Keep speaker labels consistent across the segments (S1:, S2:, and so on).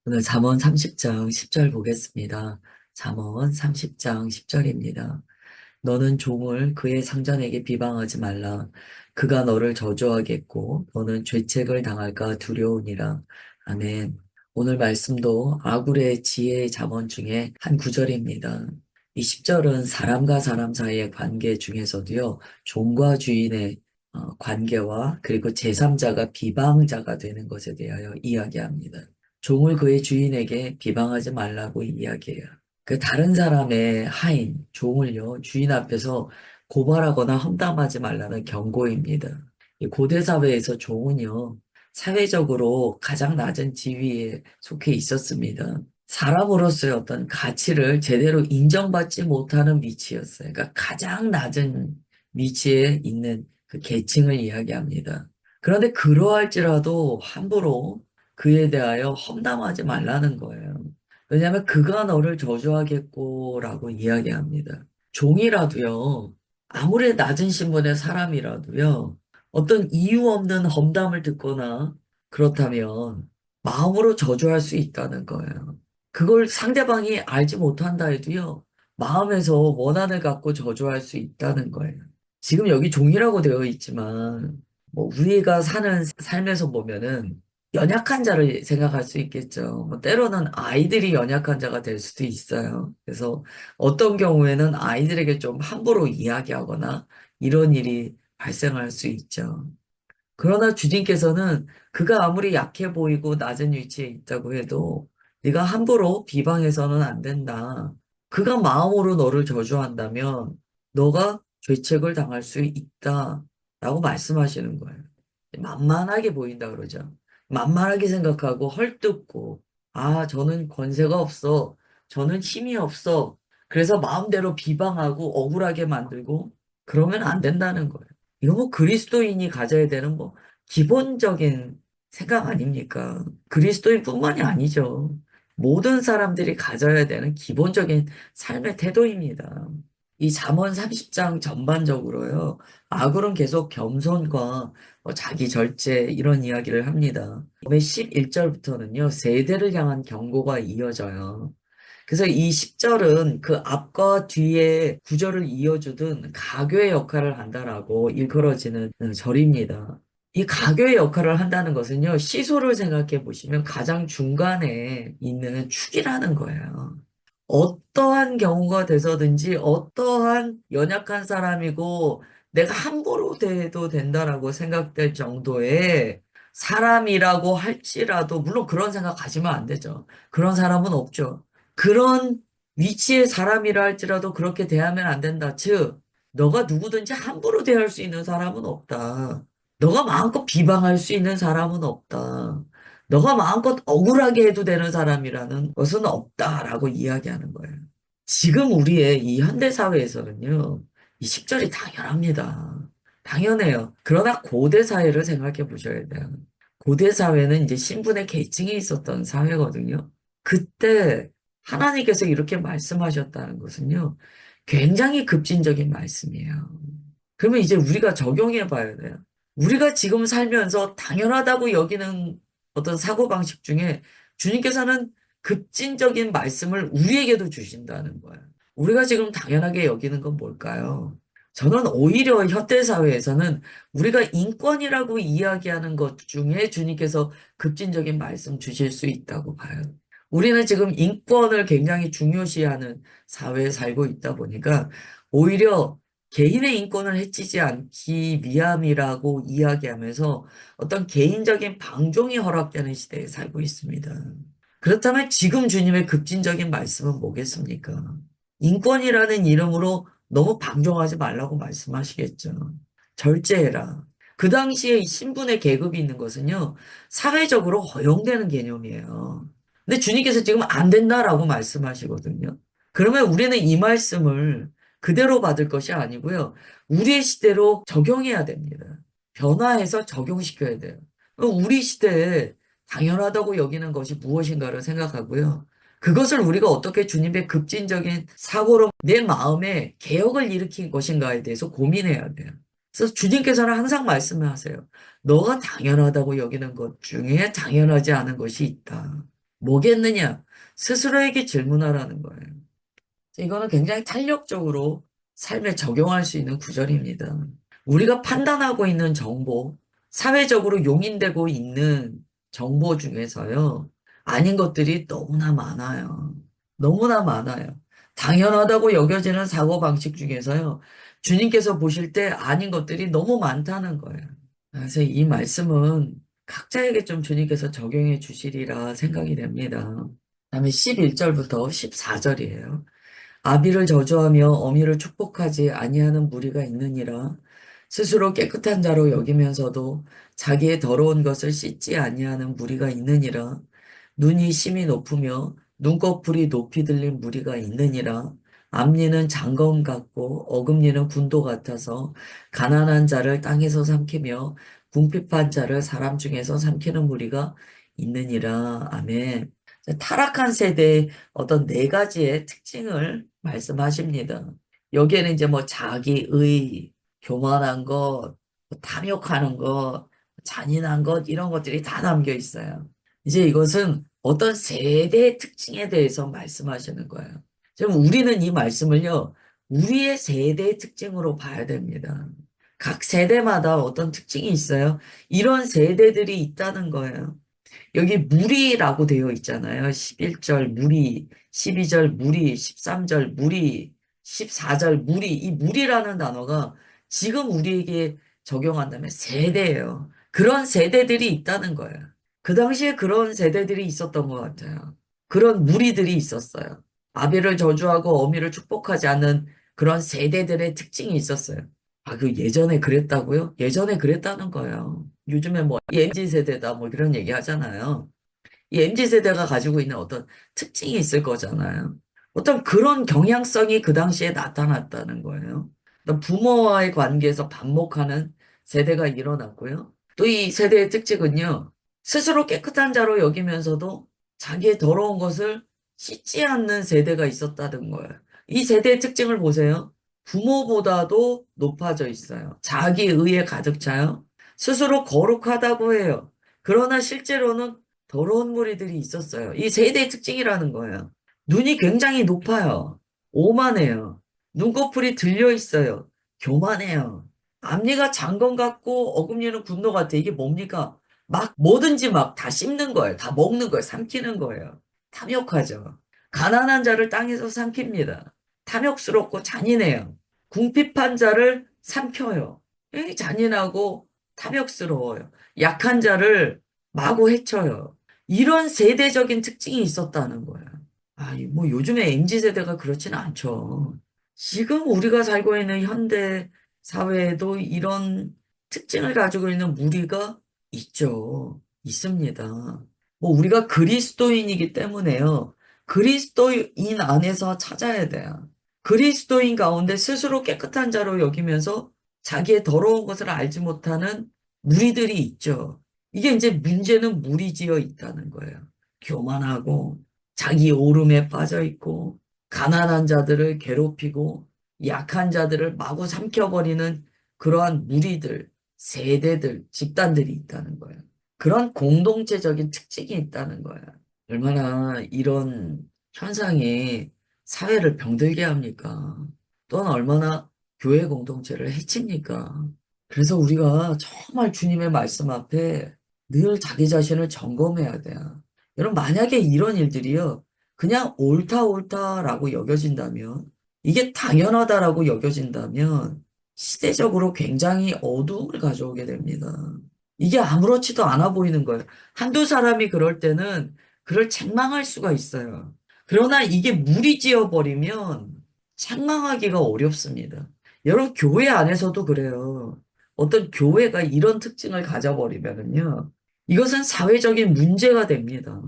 S1: 오늘 잠언 30장 10절 보겠습니다. 잠언 30장 10절입니다. 너는 종을 그의 상전에게 비방하지 말라. 그가 너를 저주하겠고 너는 죄책을 당할까 두려우니라. 아멘. 오늘 말씀도 아굴의 지혜의 잠언 중에 한 구절입니다. 이 10절은 사람과 사람 사이의 관계 중에서도요, 종과 주인의 관계와 그리고 제3자가 비방자가 되는 것에 대하여 이야기합니다. 종을 그의 주인에게 비방하지 말라고 이야기해요. 그 다른 사람의 하인, 종을요, 주인 앞에서 고발하거나 험담하지 말라는 경고입니다. 이 고대 사회에서 종은요, 사회적으로 가장 낮은 지위에 속해 있었습니다. 사람으로서의 어떤 가치를 제대로 인정받지 못하는 위치였어요. 그러니까 가장 낮은 위치에 있는 그 계층을 이야기합니다. 그런데 그러할지라도 함부로 그에 대하여 험담하지 말라는 거예요. 왜냐하면 그가 너를 저주하겠고라고 이야기합니다. 종이라도요, 아무리 낮은 신분의 사람이라도요, 어떤 이유 없는 험담을 듣거나 그렇다면 마음으로 저주할 수 있다는 거예요. 그걸 상대방이 알지 못한다 해도요, 마음에서 원한을 갖고 저주할 수 있다는 거예요. 지금 여기 종이라고 되어 있지만, 뭐 우리가 사는 삶에서 보면은 연약한 자를 생각할 수 있겠죠. 뭐 때로는 아이들이 연약한 자가 될 수도 있어요. 그래서 어떤 경우에는 아이들에게 좀 함부로 이야기하거나 이런 일이 발생할 수 있죠. 그러나 주님께서는 그가 아무리 약해 보이고 낮은 위치에 있다고 해도 네가 함부로 비방해서는 안 된다. 그가 마음으로 너를 저주한다면 너가 죄책을 당할 수 있다. 라고 말씀하시는 거예요. 만만하게 보인다 그러죠. 만만하게 생각하고 헐뜯고 아, 저는 권세가 없어. 저는 힘이 없어. 그래서 마음대로 비방하고 억울하게 만들고 그러면 안 된다는 거예요. 이거 뭐 그리스도인이 가져야 되는 뭐 기본적인 생각 아닙니까? 그리스도인뿐만이 아니죠. 모든 사람들이 가져야 되는 기본적인 삶의 태도입니다. 이 잠언 30장 전반적으로요. 아굴은 계속 겸손과 자기 절제 이런 이야기를 합니다. 11절부터는요. 세대를 향한 경고가 이어져요. 그래서 이 10절은 그 앞과 뒤에 구절을 이어주던 가교의 역할을 한다라고 일컬어지는 절입니다. 이 가교의 역할을 한다는 것은요, 시소를 생각해 보시면 가장 중간에 있는 축이라는 거예요. 어떠한 경우가 돼서든지 어떠한 연약한 사람이고 내가 함부로 대해도 된다라고 생각될 정도의 사람이라고 할지라도, 물론 그런 생각 가지면 안 되죠. 그런 사람은 없죠. 그런 위치의 사람이라 할지라도 그렇게 대하면 안 된다. 즉, 너가 누구든지 함부로 대할 수 있는 사람은 없다. 너가 마음껏 비방할 수 있는 사람은 없다. 너가 마음껏 억울하게 해도 되는 사람이라는 것은 없다라고 이야기하는 거예요. 지금 우리의 이 현대 사회에서는요, 이 식절이 당연합니다. 당연해요. 그러나 고대 사회를 생각해 보셔야 돼요. 고대 사회는 이제 신분의 계층이 있었던 사회거든요. 그때 하나님께서 이렇게 말씀하셨다는 것은요, 굉장히 급진적인 말씀이에요. 그러면 이제 우리가 적용해 봐야 돼요. 우리가 지금 살면서 당연하다고 여기는 어떤 사고방식 중에 주님께서는 급진적인 말씀을 우리에게도 주신다는 거예요. 우리가 지금 당연하게 여기는 건 뭘까요? 저는 오히려 현대사회에서는 우리가 인권이라고 이야기하는 것 중에 주님께서 급진적인 말씀 주실 수 있다고 봐요. 우리는 지금 인권을 굉장히 중요시하는 사회에 살고 있다 보니까 오히려 개인의 인권을 해치지 않기 위함이라고 이야기하면서 어떤 개인적인 방종이 허락되는 시대에 살고 있습니다. 그렇다면 지금 주님의 급진적인 말씀은 뭐겠습니까? 인권이라는 이름으로 너무 방종하지 말라고 말씀하시겠죠. 절제해라. 그 당시에 이 신분의 계급이 있는 것은요, 사회적으로 허용되는 개념이에요. 근데 주님께서 지금 안 된다라고 말씀하시거든요. 그러면 우리는 이 말씀을 그대로 받을 것이 아니고요. 우리의 시대로 적용해야 됩니다. 변화해서 적용시켜야 돼요. 우리 시대에 당연하다고 여기는 것이 무엇인가를 생각하고요. 그것을 우리가 어떻게 주님의 급진적인 사고로 내 마음에 개혁을 일으킨 것인가에 대해서 고민해야 돼요. 그래서 주님께서는 항상 말씀을 하세요. 너가 당연하다고 여기는 것 중에 당연하지 않은 것이 있다. 뭐겠느냐? 스스로에게 질문하라는 거예요. 이거는 굉장히 탄력적으로 삶에 적용할 수 있는 구절입니다. 우리가 판단하고 있는 정보, 사회적으로 용인되고 있는 정보 중에서요, 아닌 것들이 너무나 많아요. 너무나 많아요. 당연하다고 여겨지는 사고방식 중에서요, 주님께서 보실 때 아닌 것들이 너무 많다는 거예요. 그래서 이 말씀은 각자에게 좀 주님께서 적용해 주시리라 생각이 됩니다. 다음에 11절부터 14절이에요. 아비를 저주하며 어미를 축복하지 아니하는 무리가 있느니라. 스스로 깨끗한 자로 여기면서도 자기의 더러운 것을 씻지 아니하는 무리가 있느니라. 눈이 심히 높으며 눈꺼풀이 높이 들린 무리가 있느니라. 앞니는 장검 같고 어금니는 군도 같아서 가난한 자를 땅에서 삼키며 궁핍한 자를 사람 중에서 삼키는 무리가 있느니라. 아멘. 타락한 세대의 어떤 네 가지의 특징을 말씀하십니다. 여기에는 이제 뭐 자기의, 교만한 것, 뭐 탐욕하는 것, 잔인한 것, 이런 것들이 다 담겨 있어요. 이제 이것은 어떤 세대의 특징에 대해서 말씀하시는 거예요. 지금 우리는 이 말씀을요, 우리의 세대의 특징으로 봐야 됩니다. 각 세대마다 어떤 특징이 있어요. 이런 세대들이 있다는 거예요. 여기 무리라고 되어 있잖아요. 11절 무리, 12절 무리, 13절 무리, 14절 무리. 이 무리라는 단어가 지금 우리에게 적용한다면 세대예요. 그런 세대들이 있다는 거예요. 그 당시에 그런 세대들이 있었던 것 같아요. 그런 무리들이 있었어요. 아비를 저주하고 어미를 축복하지 않는 그런 세대들의 특징이 있었어요. 아, 그 예전에 그랬다고요? 예전에 그랬다는 거예요. 요즘에 뭐 MZ 세대다 뭐 이런 얘기 하잖아요. 이 MZ 세대가 가지고 있는 어떤 특징이 있을 거잖아요. 어떤 그런 경향성이 그 당시에 나타났다는 거예요. 어떤 부모와의 관계에서 반목하는 세대가 일어났고요. 또 이 세대의 특징은요. 스스로 깨끗한 자로 여기면서도 자기의 더러운 것을 씻지 않는 세대가 있었다는 거예요. 이 세대의 특징을 보세요. 부모보다도 높아져 있어요. 자기 의에 가득 차요. 스스로 거룩하다고 해요. 그러나 실제로는 더러운 무리들이 있었어요. 이 세대의 특징이라는 거예요. 눈이 굉장히 높아요. 오만해요. 눈꺼풀이 들려 있어요. 교만해요. 앞니가 장건 같고 어금니는 군도 같아. 이게 뭡니까? 막 뭐든지 막 다 씹는 거예요. 다 먹는 거예요. 삼키는 거예요. 탐욕하죠. 가난한 자를 땅에서 삼킵니다. 탐욕스럽고 잔인해요. 궁핍한 자를 삼켜요. 잔인하고 탐욕스러워요. 약한 자를 마구 해쳐요. 이런 세대적인 특징이 있었다는 거예요. 아, 뭐 요즘에 MZ 세대가 그렇지는 않죠. 지금 우리가 살고 있는 현대 사회에도 이런 특징을 가지고 있는 무리가 있죠. 있습니다. 뭐 우리가 그리스도인이기 때문에요. 그리스도인 안에서 찾아야 돼요. 그리스도인 가운데 스스로 깨끗한 자로 여기면서 자기의 더러운 것을 알지 못하는 무리들이 있죠. 이게 이제 문제는 무리지어 있다는 거예요. 교만하고 자기 오름에 빠져 있고 가난한 자들을 괴롭히고 약한 자들을 마구 삼켜버리는 그러한 무리들, 세대들, 집단들이 있다는 거예요. 그런 공동체적인 특징이 있다는 거예요. 얼마나 이런 현상이 사회를 병들게 합니까? 또한 얼마나 교회 공동체를 해칩니까? 그래서 우리가 정말 주님의 말씀 앞에 늘 자기 자신을 점검해야 돼요. 여러분, 만약에 이런 일들이요, 그냥 옳다라고 여겨진다면, 이게 당연하다라고 여겨진다면, 시대적으로 굉장히 어두움을 가져오게 됩니다. 이게 아무렇지도 않아 보이는 거예요. 한두 사람이 그럴 때는 그를 책망할 수가 있어요. 그러나 이게 무리지어 버리면 책망하기가 어렵습니다. 여러분, 교회 안에서도 그래요. 어떤 교회가 이런 특징을 가져버리면은요, 이것은 사회적인 문제가 됩니다.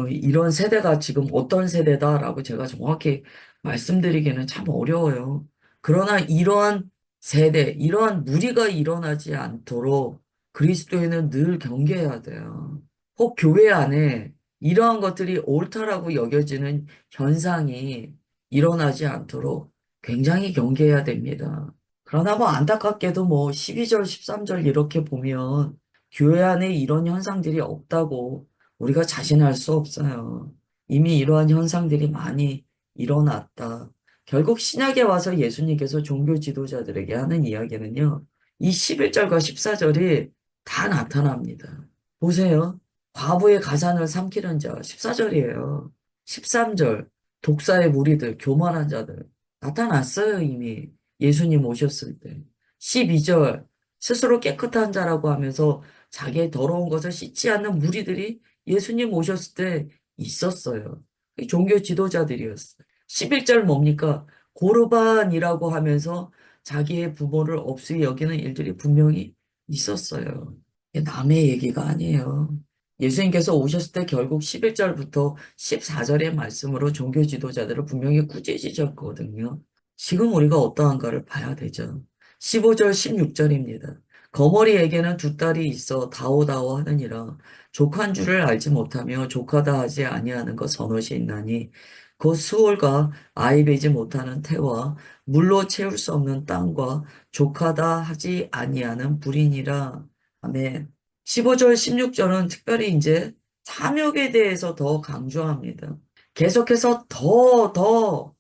S1: 이런 세대가 지금 어떤 세대다라고 제가 정확히 말씀드리기는 참 어려워요. 그러나 이러한 세대, 이러한 무리가 일어나지 않도록 그리스도인은 늘 경계해야 돼요. 혹 교회 안에 이러한 것들이 옳다라고 여겨지는 현상이 일어나지 않도록 굉장히 경계해야 됩니다. 그러나 뭐 안타깝게도 뭐 12절, 13절 이렇게 보면 교회 안에 이런 현상들이 없다고 우리가 자신할 수 없어요. 이미 이러한 현상들이 많이 일어났다. 결국 신약에 와서 예수님께서 종교 지도자들에게 하는 이야기는요. 이 11절과 14절이 다 나타납니다. 보세요. 과부의 가산을 삼키는 자 14절이에요. 13절 독사의 무리들, 교만한 자들 나타났어요, 이미. 예수님 오셨을 때. 12절 스스로 깨끗한 자라고 하면서 자기의 더러운 것을 씻지 않는 무리들이 예수님 오셨을 때 있었어요. 종교 지도자들이었어요. 11절 뭡니까? 고르반이라고 하면서 자기의 부모를 업수히 여기는 일들이 분명히 있었어요. 이게 남의 얘기가 아니에요. 예수님께서 오셨을 때 결국 11절부터 14절의 말씀으로 종교 지도자들을 분명히 꾸짖으셨거든요. 지금 우리가 어떠한가를 봐야 되죠. 15절, 16절입니다. 거머리에게는 두 딸이 있어 다오다오 하느니라. 족한 줄을 알지 못하며 족하다 하지 아니하는 것 서너시 있나니 곧 수월과 아이 베지 못하는 태와 물로 채울 수 없는 땅과 족하다 하지 아니하는 불이니라. 아멘. 15절, 16절은 특별히 이제 탐욕에 대해서 더 강조합니다. 계속해서 더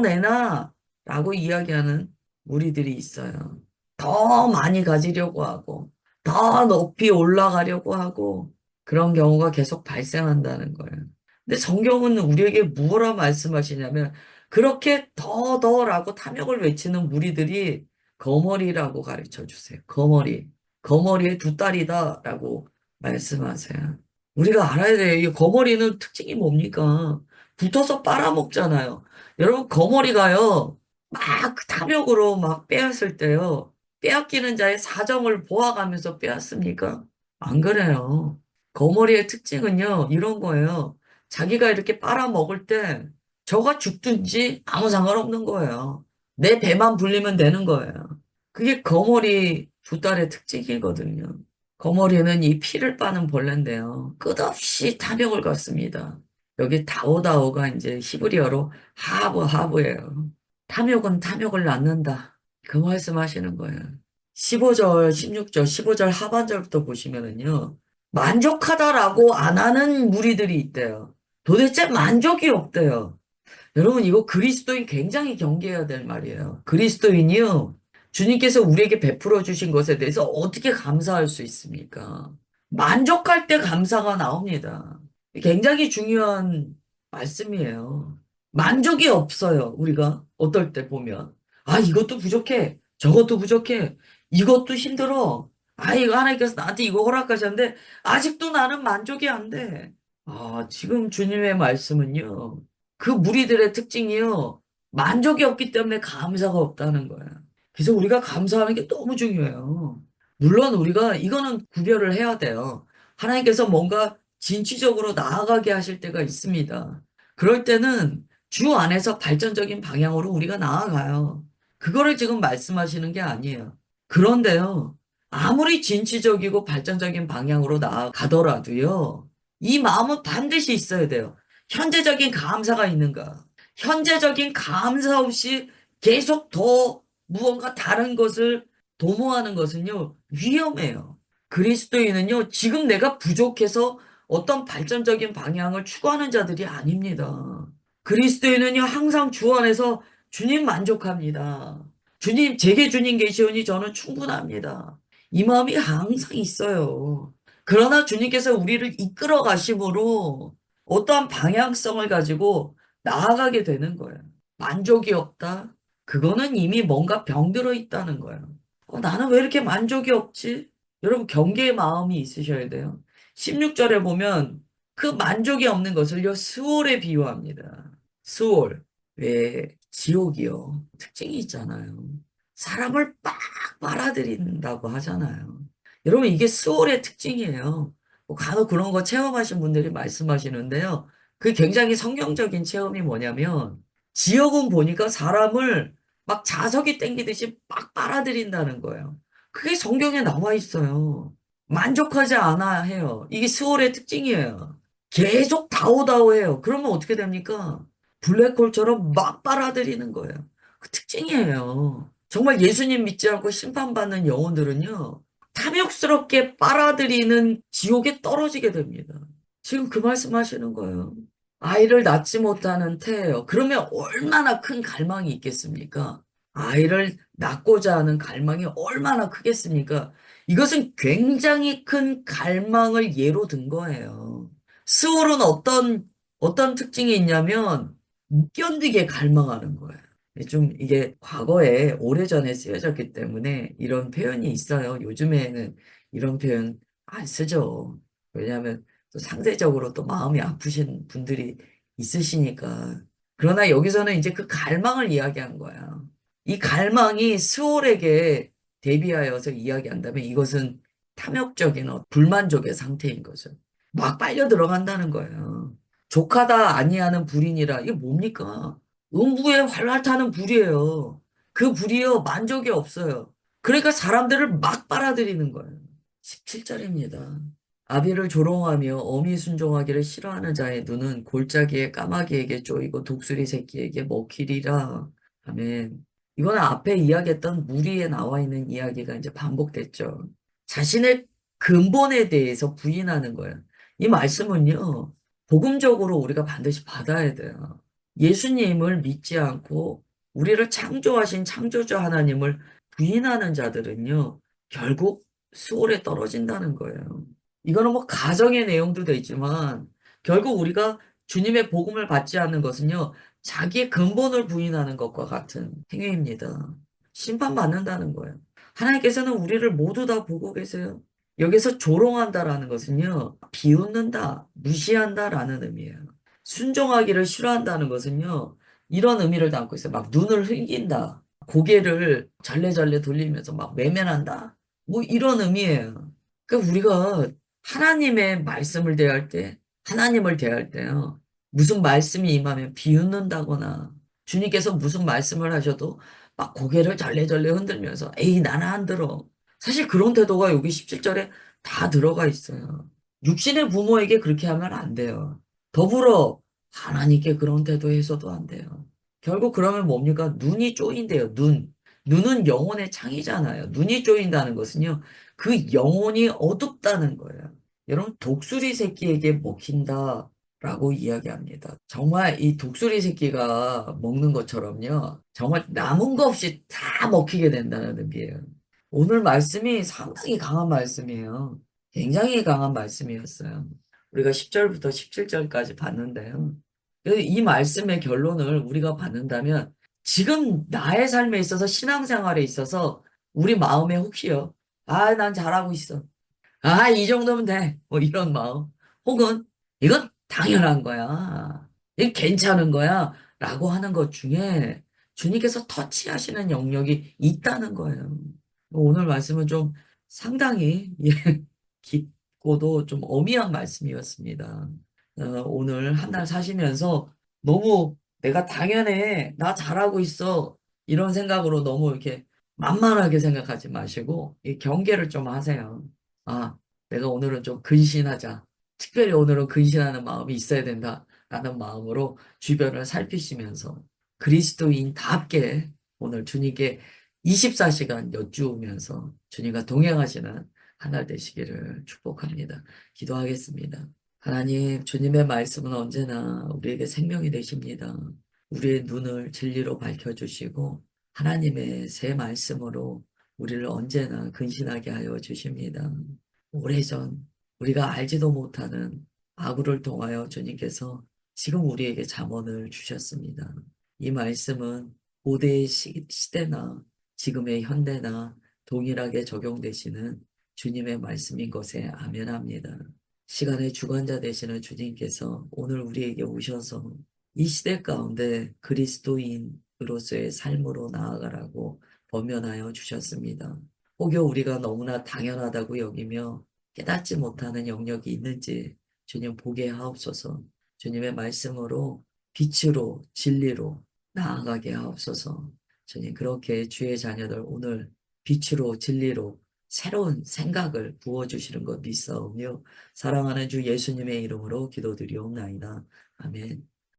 S1: 내놔 라고 이야기하는 무리들이 있어요. 더 많이 가지려고 하고, 더 높이 올라가려고 하고, 그런 경우가 계속 발생한다는 거예요. 근데 성경은 우리에게 무엇라 말씀하시냐면, 그렇게 더라고 탐욕을 외치는 무리들이 거머리라고 가르쳐 주세요. 거머리. 거머리의 두 딸이다라고 말씀하세요. 우리가 알아야 돼요. 이 거머리는 특징이 뭡니까? 붙어서 빨아먹잖아요. 여러분, 거머리가요, 막그 탐욕으로 막 빼앗을 때요, 빼앗기는 자의 사정을 보아가면서 빼앗습니까? 안 그래요. 거머리의 특징은요, 이런 거예요. 자기가 이렇게 빨아먹을 때, 저가 죽든지 아무 상관없는 거예요. 내 배만 불리면 되는 거예요. 그게 거머리 두 딸의 특징이거든요. 거머리는 이 피를 빠는 벌레인데요. 끝없이 탐욕을 갖습니다. 여기 다오다오가 이제 히브리어로 하브예요. 탐욕은 탐욕을 낳는다. 그 말씀하시는 거예요. 15절, 16절, 15절 하반절부터 보시면은요. 만족하다라고 안 하는 무리들이 있대요. 도대체 만족이 없대요. 여러분, 이거 그리스도인 굉장히 경계해야 될 말이에요. 그리스도인이요. 주님께서 우리에게 베풀어 주신 것에 대해서 어떻게 감사할 수 있습니까? 만족할 때 감사가 나옵니다. 굉장히 중요한 말씀이에요. 만족이 없어요, 우리가. 어떨 때 보면. 아, 이것도 부족해. 저것도 부족해. 이것도 힘들어. 아, 이거 하나님께서 나한테 이거 허락하셨는데, 아직도 나는 만족이 안 돼. 아, 지금 주님의 말씀은요. 그 무리들의 특징이요. 만족이 없기 때문에 감사가 없다는 거예요. 그래서 우리가 감사하는 게 너무 중요해요. 물론 우리가 이거는 구별을 해야 돼요. 하나님께서 뭔가 진취적으로 나아가게 하실 때가 있습니다. 그럴 때는 주 안에서 발전적인 방향으로 우리가 나아가요. 그거를 지금 말씀하시는 게 아니에요. 그런데요, 아무리 진취적이고 발전적인 방향으로 나아가더라도요, 이 마음은 반드시 있어야 돼요. 현재적인 감사가 있는가? 현재적인 감사 없이 계속 더 무언가 다른 것을 도모하는 것은요, 위험해요. 그리스도인은요, 지금 내가 부족해서 어떤 발전적인 방향을 추구하는 자들이 아닙니다. 그리스도인은요, 항상 주 안에서 주님 만족합니다. 주님, 제게 주님 계시오니 저는 충분합니다. 이 마음이 항상 있어요. 그러나 주님께서 우리를 이끌어 가심으로 어떠한 방향성을 가지고 나아가게 되는 거예요. 만족이 없다? 그거는 이미 뭔가 병들어 있다는 거예요. 나는 왜 이렇게 만족이 없지? 여러분, 경계의 마음이 있으셔야 돼요. 16절에 보면 그 만족이 없는 것을요, 스올에 비유합니다. 스올. 왜 지옥이요? 특징이 있잖아요. 사람을 빡 빨아들인다고 하잖아요. 여러분, 이게 스올의 특징이에요. 뭐 간혹 그런 거 체험하신 분들이 말씀하시는데요. 그 굉장히 성경적인 체험이 뭐냐면, 지옥은 보니까 사람을 막 자석이 땡기듯이 막 빨아들인다는 거예요. 그게 성경에 나와 있어요. 만족하지 않아 해요. 이게 스월의 특징이에요. 계속 다오다오해요. 그러면 어떻게 됩니까? 블랙홀처럼 막 빨아들이는 거예요. 그 특징이에요. 정말 예수님 믿지 않고 심판받는 영혼들은요, 탐욕스럽게 빨아들이는 지옥에 떨어지게 됩니다. 지금 그 말씀하시는 거예요. 아이를 낳지 못하는 태예요. 그러면 얼마나 큰 갈망이 있겠습니까? 아이를 낳고자 하는 갈망이 얼마나 크겠습니까? 이것은 굉장히 큰 갈망을 예로 든 거예요. 스월은 어떤 특징이 있냐면, 못 견디게 갈망하는 거예요. 좀 이게 과거에 오래전에 쓰여졌기 때문에 이런 표현이 있어요. 요즘에는 이런 표현 안 쓰죠. 왜냐하면 또 상대적으로 또 마음이 아프신 분들이 있으시니까. 그러나 여기서는 이제 그 갈망을 이야기한 거야. 이 갈망이 스월에게 대비하여서 이야기한다면 이것은 탐욕적인 불만족의 상태인 거죠. 막 빨려 들어간다는 거예요. 족하다 아니하는 불이니라. 이게 뭡니까? 음부에 활활 타는 불이에요. 그 불이요, 만족이 없어요. 그러니까 사람들을 막 빨아들이는 거예요. 17절입니다. 아비를 조롱하며 어미 순종하기를 싫어하는 자의 눈은 골짜기에 까마귀에게 쪼이고 독수리 새끼에게 먹히리라. 아멘. 이거는 앞에 이야기했던 무리에 나와 있는 이야기가 이제 반복됐죠. 자신의 근본에 대해서 부인하는 거예요. 이 말씀은요, 복음적으로 우리가 반드시 받아야 돼요. 예수님을 믿지 않고 우리를 창조하신 창조주 하나님을 부인하는 자들은요, 결국 수월에 떨어진다는 거예요. 이거는 뭐 가정의 내용도 되지만 결국 우리가 주님의 복음을 받지 않는 것은요, 자기의 근본을 부인하는 것과 같은 행위입니다. 심판받는다는 거예요. 하나님께서는 우리를 모두 다 보고 계세요. 여기서 조롱한다라는 것은요, 비웃는다, 무시한다라는 의미예요. 순종하기를 싫어한다는 것은요, 이런 의미를 담고 있어요. 막 눈을 흘긴다, 고개를 절레절레 돌리면서 막 외면한다, 뭐 이런 의미예요. 그러니까 우리가 하나님의 말씀을 대할 때, 하나님을 대할 때요, 무슨 말씀이 임하면 비웃는다거나, 주님께서 무슨 말씀을 하셔도 막 고개를 절레절레 흔들면서, 에이, 나는 안 들어. 사실 그런 태도가 여기 17절에 다 들어가 있어요. 육신의 부모에게 그렇게 하면 안 돼요. 더불어 하나님께 그런 태도해서도 안 돼요. 결국 그러면 뭡니까? 눈이 쪼인대요, 눈. 눈은 영혼의 창이잖아요. 눈이 쪼인다는 것은요, 그 영혼이 어둡다는 거예요. 여러분, 독수리 새끼에게 먹힌다라고 이야기합니다. 정말 이 독수리 새끼가 먹는 것처럼요, 정말 남은 거 없이 다 먹히게 된다는 의미예요. 오늘 말씀이 상당히 강한 말씀이에요. 굉장히 강한 말씀이었어요. 우리가 10절부터 17절까지 봤는데요. 이 말씀의 결론을 우리가 받는다면 지금 나의 삶에 있어서 신앙생활에 있어서 우리 마음에 혹시요. 아, 난 잘하고 있어. 아, 이 정도면 돼. 뭐 이런 마음. 혹은 이건 당연한 거야. 이게 괜찮은 거야. 라고 하는 것 중에 주님께서 터치하시는 영역이 있다는 거예요. 오늘 말씀은 좀 상당히 예, 깊고도 좀 어미한 말씀이었습니다. 오늘 한 달 사시면서 너무 내가 당연해. 나 잘하고 있어. 이런 생각으로 너무 이렇게 만만하게 생각하지 마시고 이 경계를 좀 하세요. 아, 내가 오늘은 좀 근신하자. 특별히 오늘은 근신하는 마음이 있어야 된다라는 마음으로 주변을 살피시면서 그리스도인답게 오늘 주님께 24시간 여쭈면서 주님과 동행하시는 한 달 되시기를 축복합니다. 기도하겠습니다. 하나님, 주님의 말씀은 언제나 우리에게 생명이 되십니다. 우리의 눈을 진리로 밝혀주시고 하나님의 새 말씀으로 우리를 언제나 근신하게 하여 주십니다. 오래전 우리가 알지도 못하는 아구를 통하여 주님께서 지금 우리에게 잠언을 주셨습니다. 이 말씀은 고대의 시대나 지금의 현대나 동일하게 적용되시는 주님의 말씀인 것에 아멘합니다. 시간의 주관자 되시는 주님께서 오늘 우리에게 오셔서 이 시대 가운데 그리스도인으로서의 삶으로 나아가라고 권면하여 주셨습니다. 혹여 우리가 너무나 당연하다고 여기며 깨닫지 못하는 영역이 있는지 주님 보게 하옵소서. 주님의 말씀으로 빛으로 진리로 나아가게 하옵소서. 주님 그렇게 주의 자녀들 오늘 빛으로 진리로 새로운 생각을 부어주시는 것 믿사오며 사랑하는 주 예수님의 이름으로 기도드리옵나이다. 아멘.